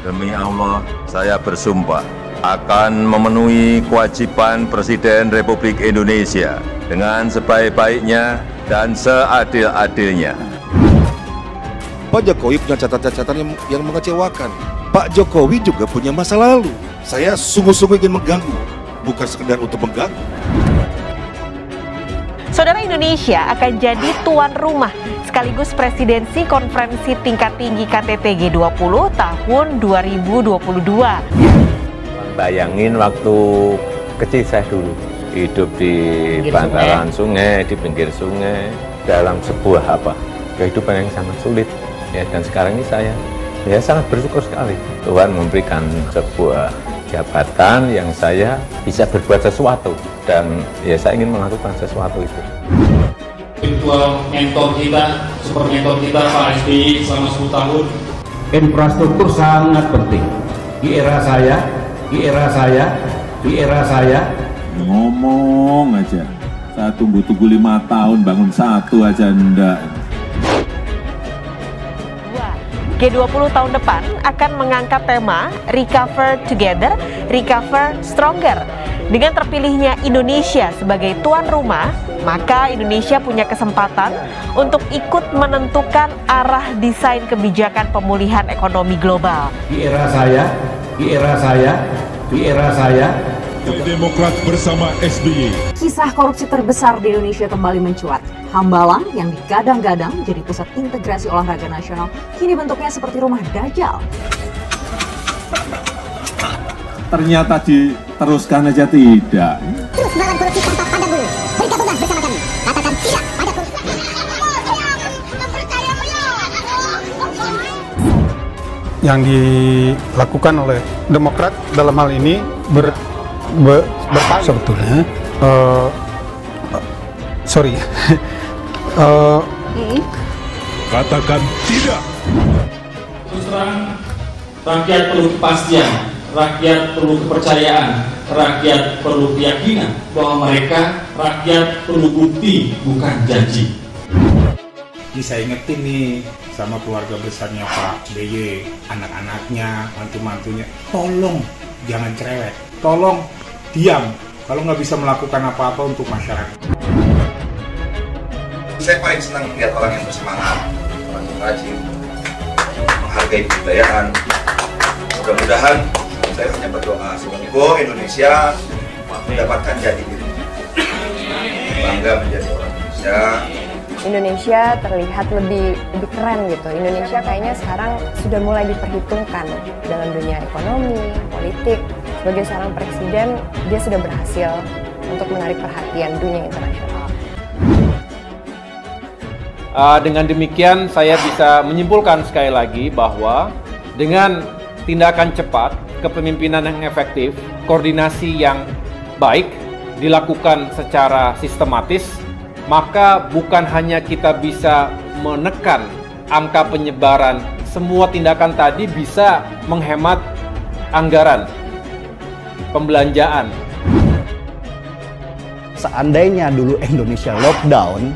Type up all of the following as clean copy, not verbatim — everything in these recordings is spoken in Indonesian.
Demi Allah, saya bersumpah akan memenuhi kewajiban Presiden Republik Indonesia dengan sebaik-baiknya dan seadil-adilnya. Pak Jokowi punya catatan-catatan yang mengecewakan. Pak Jokowi juga punya masa lalu. Saya sungguh-sungguh ingin mengganggu, bukan sekedar untuk mengganggu. Saudara, Indonesia akan jadi tuan rumah sekaligus presidensi konferensi tingkat tinggi KTT G20 tahun 2022. Bayangin waktu kecil saya dulu, hidup di bantaran sungai, di pinggir sungai, dalam sebuah kehidupan yang sangat sulit. Ya, dan sekarang ini saya sangat bersyukur sekali. Tuhan memberikan sebuah jabatan yang saya bisa berbuat sesuatu, dan saya ingin melakukan sesuatu itu. Virtual mentor kita, super mentor kita Pak SBY selama 10 tahun. Infrastruktur sangat penting. Di era saya. Ngomong aja, saya tunggu 5 tahun bangun satu aja enggak. G20 tahun depan akan mengangkat tema Recover Together, Recover Stronger. Dengan terpilihnya Indonesia sebagai tuan rumah, maka Indonesia punya kesempatan untuk ikut menentukan arah desain kebijakan pemulihan ekonomi global. Di era saya. Demokrat bersama SBY. Kisah korupsi terbesar di Indonesia kembali mencuat. Hambalang yang digadang-gadang jadi pusat integrasi olahraga nasional kini bentuknya seperti rumah Dajjal. Ternyata diteruskan aja tidak. Terus melawan korupsi tanpa pandang bulu. Bergabunglah bersama kami. Katakan tidak pada korupsi. Yang dilakukan oleh Demokrat dalam hal ini sebetulnya Katakan tidak. Terus terang, rakyat perlu kepastian, rakyat perlu kepercayaan, rakyat perlu keyakinan bahwa rakyat perlu bukti, bukan janji. Ini saya ingetin nih sama keluarga besarnya Pak SBY, anak-anaknya, mantu-mantunya, tolong jangan cerewet, tolong diam kalau nggak bisa melakukan apa-apa untuk masyarakat. Saya paling senang melihat orang yang bersemangat, orang yang rajin, menghargai kebudayaan. Mudah-mudahan saya hanya berdoa semoga Indonesia mendapatkan jati diri, bangga menjadi orang Indonesia. Indonesia terlihat lebih keren gitu. Indonesia kayaknya sekarang sudah mulai diperhitungkan dalam dunia ekonomi, politik. Sebagai seorang presiden, dia sudah berhasil untuk menarik perhatian dunia internasional. Dengan demikian, saya bisa menyimpulkan sekali lagi bahwa dengan tindakan cepat, kepemimpinan yang efektif, koordinasi yang baik, dilakukan secara sistematis, maka bukan hanya kita bisa menekan angka penyebaran, semua tindakan tadi bisa menghemat anggaran pembelanjaan. Seandainya dulu Indonesia lockdown,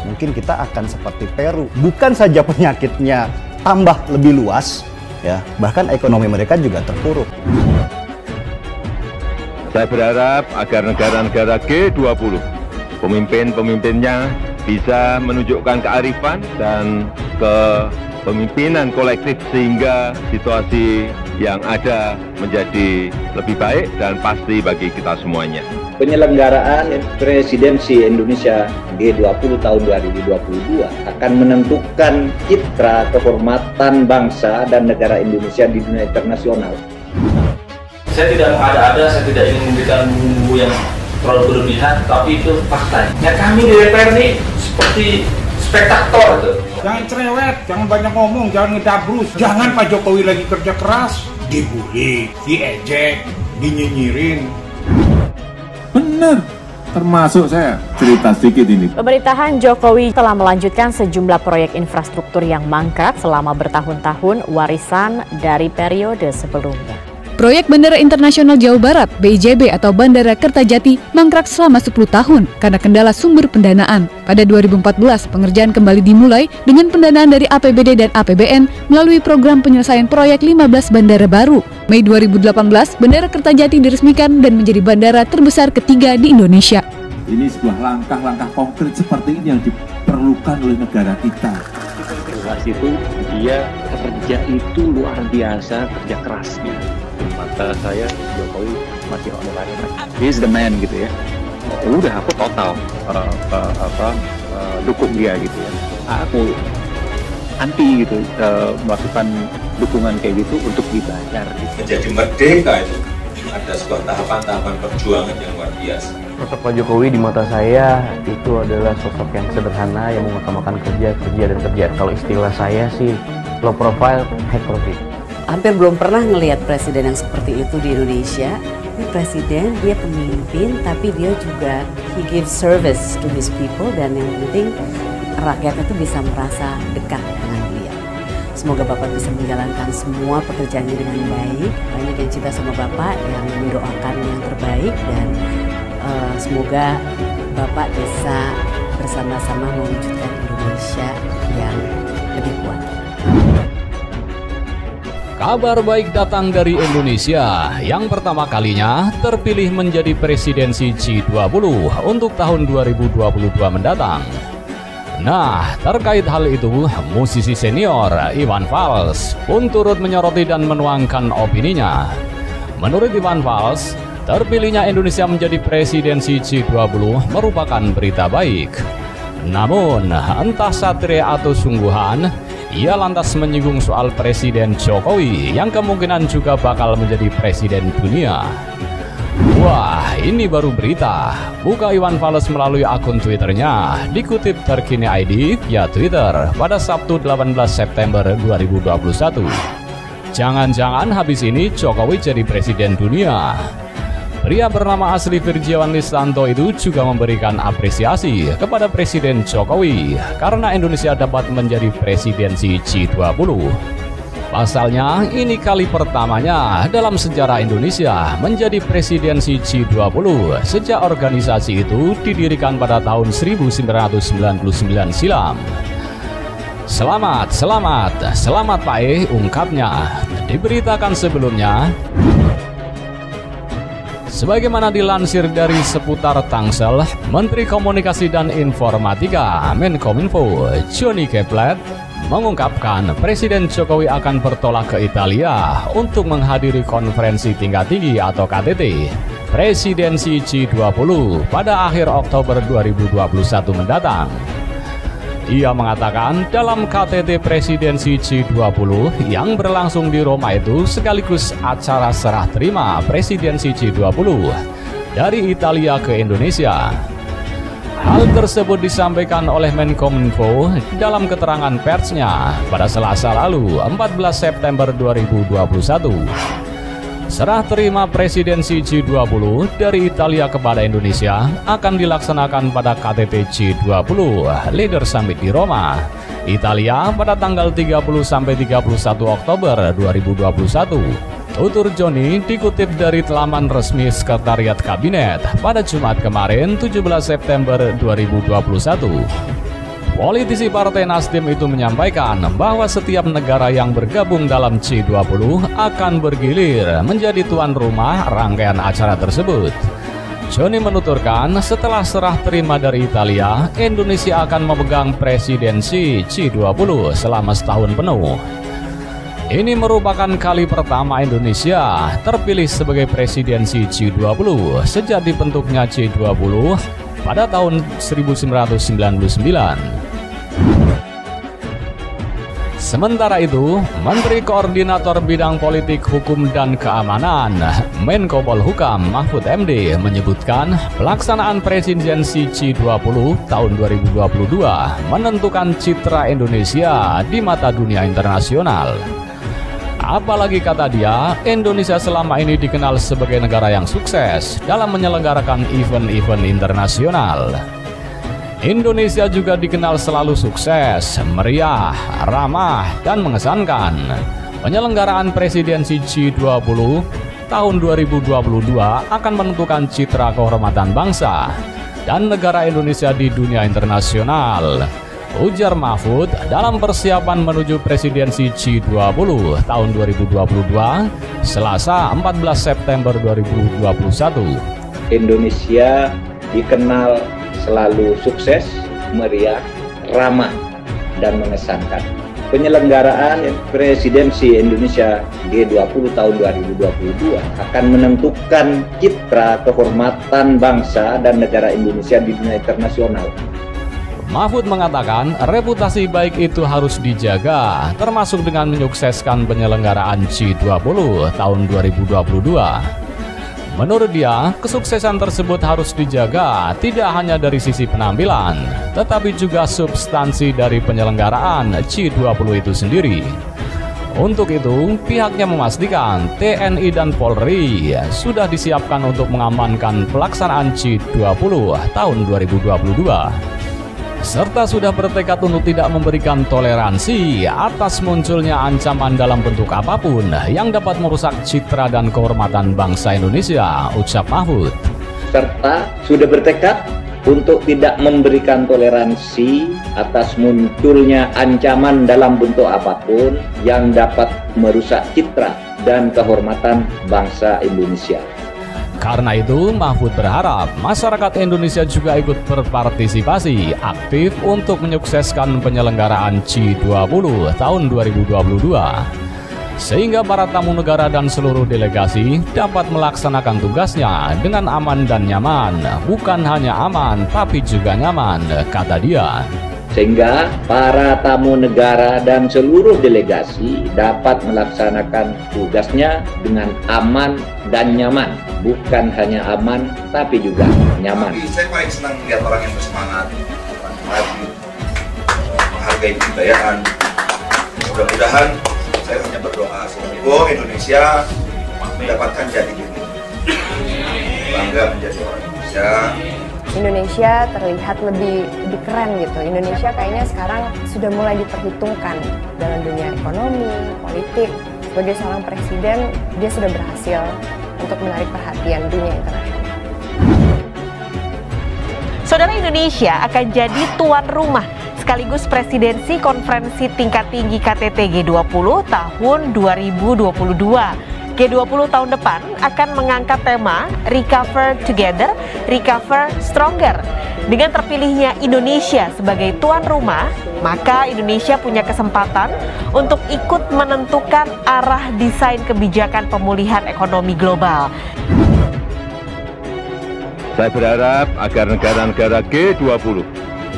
mungkin kita akan seperti Peru. Bukan saja penyakitnya tambah lebih luas, ya, bahkan ekonomi mereka juga terpuruk. Saya berharap agar negara-negara G20, pemimpin-pemimpinnya bisa menunjukkan kearifan dan kepemimpinan kolektif sehingga situasi yang ada menjadi lebih baik dan pasti bagi kita semuanya. Penyelenggaraan presidensi Indonesia G20 tahun 2022 akan menentukan citra kehormatan bangsa dan negara Indonesia di dunia internasional. Saya tidak mengada-ada, saya tidak ingin memberikan bumbu yang terlalu berlebihan, tapi itu fakta. Ya kami di DPR ini seperti spektator itu. Jangan cerewet, jangan banyak ngomong, jangan ngedabrus. Jangan Pak Jokowi lagi kerja keras, dibully, diejek, dinyinyirin. Benar, termasuk saya cerita sedikit ini. Pemerintahan Jokowi telah melanjutkan sejumlah proyek infrastruktur yang mangkrak selama bertahun-tahun warisan dari periode sebelumnya. Proyek Bandara Internasional Jawa Barat (BIJB) atau Bandara Kertajati mangkrak selama 10 tahun karena kendala sumber pendanaan. Pada 2014, pengerjaan kembali dimulai dengan pendanaan dari APBD dan APBN melalui program penyelesaian proyek 15 bandara baru. Mei 2018, Bandara Kertajati diresmikan dan menjadi bandara terbesar ketiga di Indonesia. Ini sebuah langkah-langkah konkret seperti ini yang diperlukan oleh negara kita. Jelas itu dia kerja itu luar biasa, kerja kerasnya. Mata saya Jokowi masih on the line. He's the man gitu ya. Udah aku total dukung dia gitu ya. Aku anti gitu melakukan dukungan kayak gitu untuk dibayar. Gitu. Menjadi merdeka itu ada sebuah tahapan-tahapan perjuangan yang luar biasa. Sosok Pak Jokowi di mata saya itu adalah sosok yang sederhana yang mengutamakan kerja dan kerja. Kalau istilah saya sih low profile, high profit. Hampir belum pernah ngelihat presiden yang seperti itu di Indonesia. Ini presiden, dia pemimpin, tapi dia juga he gives service to his people dan yang penting rakyatnya itu bisa merasa dekat dengan beliau. Semoga Bapak bisa menjalankan semua pekerjaannya dengan baik. Banyak yang cinta sama Bapak, yang mendoakan yang terbaik dan semoga Bapak bisa bersama-sama mewujudkan Indonesia yang lebih kuat. Kabar baik datang dari Indonesia yang pertama kalinya terpilih menjadi presidensi G20 untuk tahun 2022 mendatang. Nah, terkait hal itu, musisi senior Iwan Fals pun turut menyoroti dan menuangkan opininya. Menurut Iwan Fals, terpilihnya Indonesia menjadi presidensi G20 merupakan berita baik. Namun, entah satria atau sungguhan, ia lantas menyinggung soal Presiden Jokowi yang kemungkinan juga bakal menjadi presiden dunia. Wah, ini baru berita. Buka Iwan Fals melalui akun Twitternya, dikutip Terkini ID via Twitter pada Sabtu 18 September 2021. Jangan-jangan habis ini Jokowi jadi presiden dunia. Pria bernama asli Virjiawan Listanto itu juga memberikan apresiasi kepada Presiden Jokowi karena Indonesia dapat menjadi presidensi G20. Pasalnya, ini kali pertamanya dalam sejarah Indonesia menjadi presidensi G20 sejak organisasi itu didirikan pada tahun 1999 silam. Selamat Pak ungkapnya. Diberitakan sebelumnya, sebagaimana dilansir dari seputar Tangsel, Menteri Komunikasi dan Informatika Menkominfo Johnny Keplet mengungkapkan Presiden Jokowi akan bertolak ke Italia untuk menghadiri konferensi tingkat tinggi atau KTT Presidensi G20 pada akhir Oktober 2021 mendatang. Ia mengatakan dalam KTT Presidensi G20 yang berlangsung di Roma itu sekaligus acara serah terima Presidensi G20 dari Italia ke Indonesia. Hal tersebut disampaikan oleh Menkominfo dalam keterangan persnya pada Selasa lalu 14 September 2021. Serah terima presidensi G20 dari Italia kepada Indonesia akan dilaksanakan pada KTT G20 Leader Summit di Roma, Italia pada tanggal 30-31 Oktober 2021. Tutur Johnny dikutip dari laman resmi Sekretariat Kabinet pada Jumat kemarin 17 September 2021. Politisi Partai Nasdem itu menyampaikan bahwa setiap negara yang bergabung dalam G20 akan bergilir menjadi tuan rumah rangkaian acara tersebut. Johnny menuturkan setelah serah terima dari Italia, Indonesia akan memegang presidensi G20 selama setahun penuh. Ini merupakan kali pertama Indonesia terpilih sebagai presidensi G20 sejak dibentuknya G20 pada tahun 1999. Sementara itu, Menteri Koordinator Bidang Politik, Hukum, dan Keamanan Menko Polhukam Mahfud MD menyebutkan pelaksanaan presidensi G20 tahun 2022 menentukan citra Indonesia di mata dunia internasional. Apalagi kata dia, Indonesia selama ini dikenal sebagai negara yang sukses dalam menyelenggarakan event-event internasional. Indonesia juga dikenal selalu sukses, meriah, ramah, dan mengesankan. Penyelenggaraan presidensi G20 tahun 2022 akan menentukan citra kehormatan bangsa dan negara Indonesia di dunia internasional, ujar Mahfud dalam persiapan menuju presidensi G20 tahun 2022, Selasa 14 September 2021. Indonesia dikenal selalu sukses, meriah, ramah, dan mengesankan. Penyelenggaraan presidensi Indonesia G20 tahun 2022 akan menentukan citra kehormatan bangsa dan negara Indonesia di dunia internasional. Mahfud mengatakan reputasi baik itu harus dijaga, termasuk dengan menyukseskan penyelenggaraan G20 tahun 2022. Menurut dia, kesuksesan tersebut harus dijaga tidak hanya dari sisi penampilan, tetapi juga substansi dari penyelenggaraan G20 itu sendiri. Untuk itu, pihaknya memastikan TNI dan Polri sudah disiapkan untuk mengamankan pelaksanaan G20 tahun 2022. Serta sudah bertekad untuk tidak memberikan toleransi atas munculnya ancaman dalam bentuk apapun yang dapat merusak citra dan kehormatan bangsa Indonesia, ucap Mahfud. Serta sudah bertekad untuk tidak memberikan toleransi atas munculnya ancaman dalam bentuk apapun yang dapat merusak citra dan kehormatan bangsa Indonesia. Karena itu, Mahfud berharap masyarakat Indonesia juga ikut berpartisipasi aktif untuk menyukseskan penyelenggaraan G20 tahun 2022. Sehingga para tamu negara dan seluruh delegasi dapat melaksanakan tugasnya dengan aman dan nyaman. Bukan hanya aman, tapi juga nyaman, kata dia. Sehingga para tamu negara dan seluruh delegasi dapat melaksanakan tugasnya dengan aman dan nyaman. Bukan hanya aman, tapi juga nyaman. Tapi saya paling senang melihat orang yang bersemangat, orang rajin, menghargai kebudayaan. Mudah-mudahan saya hanya berdoa semoga Indonesia mendapatkan jati diri, bangga menjadi orang Indonesia. Indonesia terlihat lebih keren gitu. Indonesia kayaknya sekarang sudah mulai diperhitungkan dalam dunia ekonomi, politik. Sebagai seorang presiden, dia sudah berhasil untuk menarik perhatian dunia internasional. Saudara, Indonesia akan jadi tuan rumah sekaligus presidensi konferensi tingkat tinggi KTT G20 tahun 2022. G20 tahun depan akan mengangkat tema Recover Together, Recover Stronger. Dengan terpilihnya Indonesia sebagai tuan rumah, maka Indonesia punya kesempatan untuk ikut menentukan arah desain kebijakan pemulihan ekonomi global. Saya berharap agar negara-negara G20,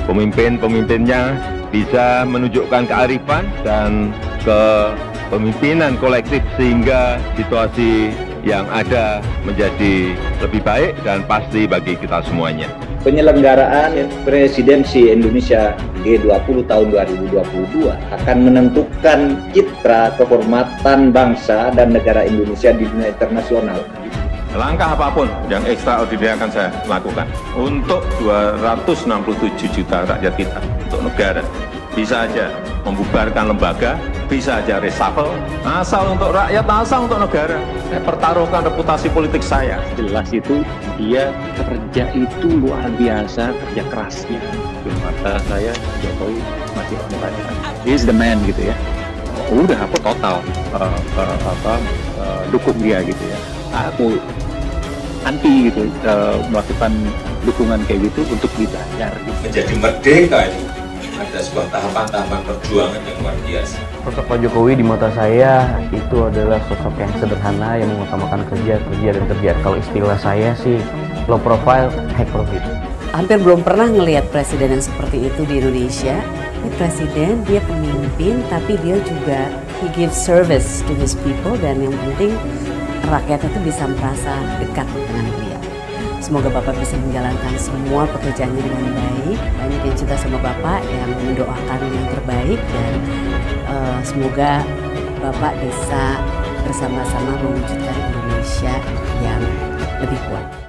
pemimpin-pemimpinnya bisa menunjukkan kearifan dan kepemimpinan kolektif sehingga situasi yang ada menjadi lebih baik dan pasti bagi kita semuanya. Penyelenggaraan presidensi Indonesia G20 tahun 2022 akan menentukan citra kehormatan bangsa dan negara Indonesia di dunia internasional. Langkah apapun yang ekstraordinari akan saya lakukan untuk 267 juta rakyat kita, untuk negara. Bisa aja membubarkan lembaga, bisa aja reshuffle, asal untuk rakyat, asal untuk negara. Saya pertaruhkan reputasi politik saya. Jelas itu dia kerja itu luar biasa, kerja kerasnya. Di mata saya Jokowi masih on. He is the man gitu ya. Udah aku total dukung dia gitu ya. Aku anti gitu melakukan dukungan kayak gitu untuk dibayar. Gitu. Menjadi merdeka itu ada sebuah tahapan-tahapan perjuangan yang luar biasa. Sosok Pak Jokowi di mata saya itu adalah sosok yang sederhana yang mengutamakan kerja dan kerja. Kalau istilah saya sih low profile, high profit. Hampir belum pernah ngelihat presiden yang seperti itu di Indonesia. Ini presiden, dia pemimpin, tapi dia juga he gives service to his people, dan yang penting rakyat itu bisa merasa dekat dengan beliau. Semoga Bapak bisa menjalankan semua pekerjaannya dengan baik. Banyak yang cinta sama Bapak, yang mendoakan yang terbaik, dan semoga Bapak bisa bersama-sama mewujudkan Indonesia yang lebih kuat.